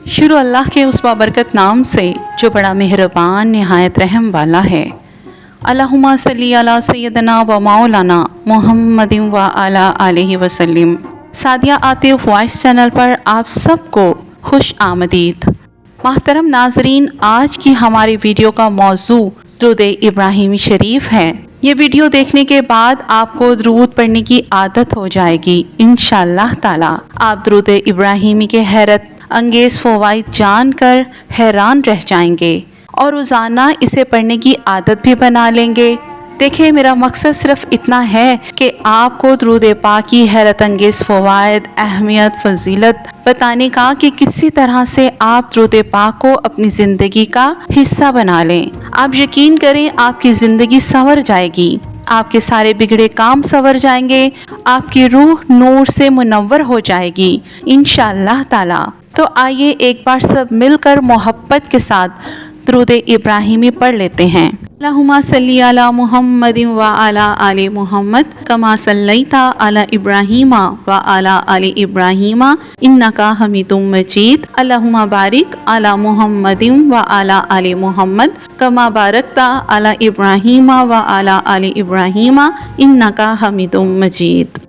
शुरू अल्लाह के उस बाबरकत नाम से जो बड़ा मेहरबान नहायत रहम वाला है। अल्लाहुम्मा सल्ली अला सय्यदना व मौलाना मुहम्मदिन व अला आलिहि वसल्लम। सादिया आतिफ वॉइस चैनल पर आप सबको खुश आमदीद। मोहतरम नाजरीन, आज की हमारी वीडियो का मौजू दुरूद इब्राहिमी शरीफ है। ये वीडियो देखने के बाद आपको दुरूद पढ़ने की आदत हो जाएगी इंशाअल्लाह ताला। आप दुरूद इब्राहिमी के हैरत अंगेज़ फ़वाइद जानकर हैरान रह जाएंगे और रोज़ाना इसे पढ़ने की आदत भी बना लेंगे। देखिए, मेरा मकसद सिर्फ इतना है कि आपको दुरूद पाक की हैरत अंगेज़ फ़वाइद, अहमियत, फजीलत बताने का कि किसी तरह से आप दुरूद पाक को अपनी ज़िंदगी का हिस्सा बना लें। आप यकीन करें, आपकी ज़िंदगी संवर जाएगी, आपके सारे बिगड़े काम संवर जाएंगे, आपकी रूह नूर से मुनव्वर हो जाएगी इंशाअल्लाह ताला। तो आइए एक बार सब मिलकर मोहब्बत के साथ दुरूद इब्राहिमी पढ़ लेते हैं। अल्लाहुम्मा सल्ली अला मुहम्मदिन व अला आलि मुहम्मद कमा सल्लैता अला इब्राहीमा व अला आलि इब्राहीमा इन्नका हमीदुम मजीद। अल्लाहुम्मा बारिक अला मुहम्मदिन व अला आलि मुहम्मद कमा बारकता अला इब्राहीमा व अला आलि इब्राहीमा इन्नका हमीदुम मजीद।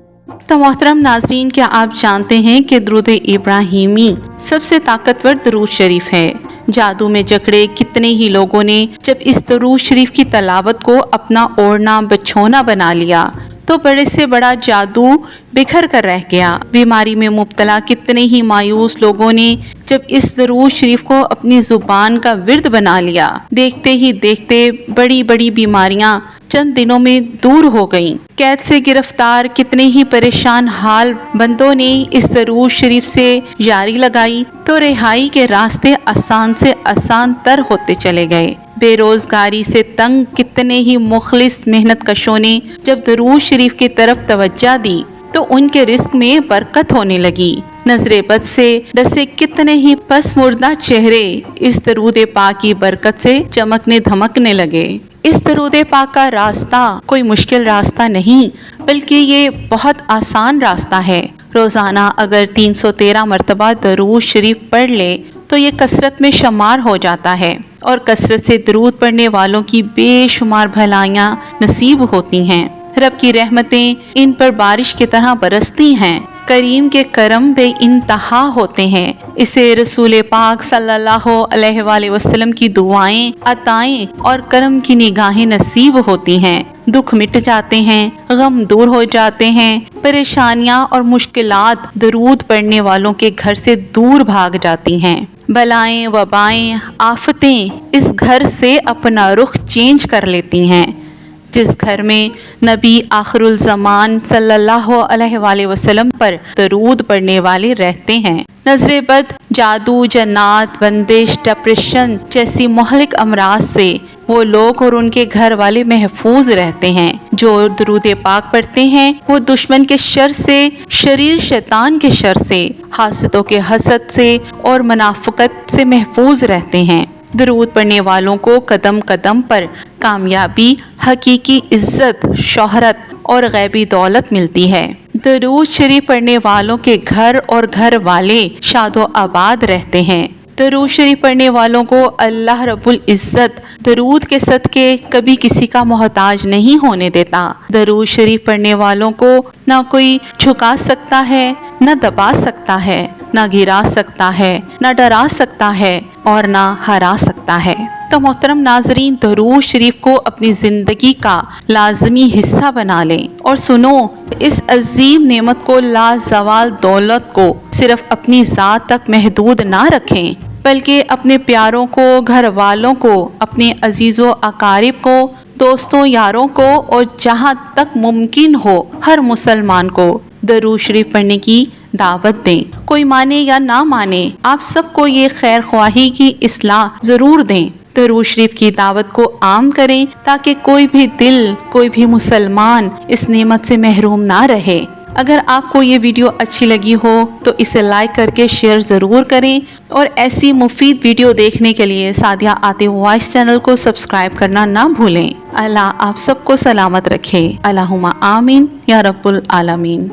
तो मोहतरम नाजरीन, क्या आप जानते हैं कि दुरूद इब्राहिमी सबसे ताकतवर दुरूद शरीफ है। जादू में जकड़े कितने ही लोगों ने जब इस दुरूद शरीफ की तलावत को अपना ओढ़ना बछौना बना लिया तो बड़े से बड़ा जादू बिखर कर रह गया। बीमारी में मुब्तला कितने ही मायूस लोगों ने जब इस दुरूद शरीफ को अपनी ज़ुबान का विर्द बना लिया, देखते ही देखते बड़ी बड़ी बीमारियां चंद दिनों में दूर हो गईं। कैद से गिरफ्तार कितने ही परेशान हाल बंदों ने इस दुरूद शरीफ से यारी लगाई तो रिहाई के रास्ते आसान से आसान तर होते चले गए। बेरोजगारी से तंग कितने ही मुखलिस मेहनत कशों ने जब दुरूद शरीफ की तरफ तवज्जो दी तो उनके रिस्क में बरकत होने लगी। नजरे बद से डसे कितने ही पसमुर्दा चेहरे इस दुरूद पाक की बरकत से चमकने धमकने लगे। इस दुरूद पाक का रास्ता कोई मुश्किल रास्ता नहीं, बल्कि ये बहुत आसान रास्ता है। रोजाना अगर 313 मरतबा दुरूद शरीफ पढ़ ले तो ये कसरत में शुमार हो जाता है और कसरत से दुरूद पढ़ने वालों की बेशुमार भलाइयाँ नसीब होती हैं। रब की रहमतें इन पर बारिश की तरह बरसती हैं। करीम के करम बे इंतहा होते हैं। इसे रसूल पाक सल्लल्लाहु अलैहि वसल्लम की दुआएं, अताएं और करम की निगाहें नसीब होती हैं। दुख मिट जाते हैं, गम दूर हो जाते हैं, परेशानियां और मुश्किलात दुरूद पढ़ने वालों के घर से दूर भाग जाती हैं। बलाएं, वबाएं, आफतें इस घर से अपना रुख चेंज कर लेती हैं। जिस घर में नबी आखिरुल ज़मान सल्लल्लाहु अलैहि वसल्लम पर दरूद पढ़ने वाले रहते हैं, नजरे बद, जादू, जन्नात, बंदिश, डिप्रेशन जैसी मोहलिक अमराज से वो लोग और उनके घर वाले महफूज रहते हैं। जो दुरूद पाक पढ़ते हैं वो दुश्मन के शर से, शरीर शैतान के शर से, हासदों के हसद से और मुनाफिकत से महफूज रहते हैं। दुरूद पढ़ने वालों को कदम कदम पर कामयाबी, हकीकी इज्जत, शोहरत और गैबी दौलत मिलती है। दुरूद शरीफ पढ़ने वालों के घर और घर वाले शादो आबाद रहते हैं। दुरूद शरीफ पढ़ने वालों को अल्लाह रब्बुल इज़्ज़त दुरूद के सदके कभी किसी का मोहताज नहीं होने देता। दुरूद शरीफ पढ़ने वालों को ना कोई झुका सकता है, ना दबा सकता है, ना गिरा सकता है, ना डरा सकता है और ना हरा सकता है। तो मोहतरम नाजरीन, दुरूद शरीफ को अपनी ज़िंदगी का लाजमी हिस्सा बना लें और सुनो, इस अजीम नेमत को, लाजवाल दौलत को सिर्फ अपनी ज़ात तक महदूद ना रखें, बल्कि अपने प्यारों को, घर वालों को, अपने अजीज़ों अकारिब को, दोस्तों यारों को और जहाँ तक मुमकिन हो हर मुसलमान को दुरूद शरीफ पढ़ने की दावत दें। कोई माने या ना माने, आप सबको ये खैर ख्वाही की इस्लाह ज़रूर दें। दुरूद शरीफ की दावत को आम करें ताकि कोई भी दिल, कोई भी मुसलमान इस नेमत से महरूम ना रहे। अगर आपको ये वीडियो अच्छी लगी हो तो इसे लाइक करके शेयर ज़रूर करें और ऐसी मुफीद वीडियो देखने के लिए सादिया आतिफ वॉइस चैनल को सब्सक्राइब करना ना भूलें। अल्लाह आप सबको सलामत रखे। अल्लाहुम्मा आमीन या रब्बुल आलमीन।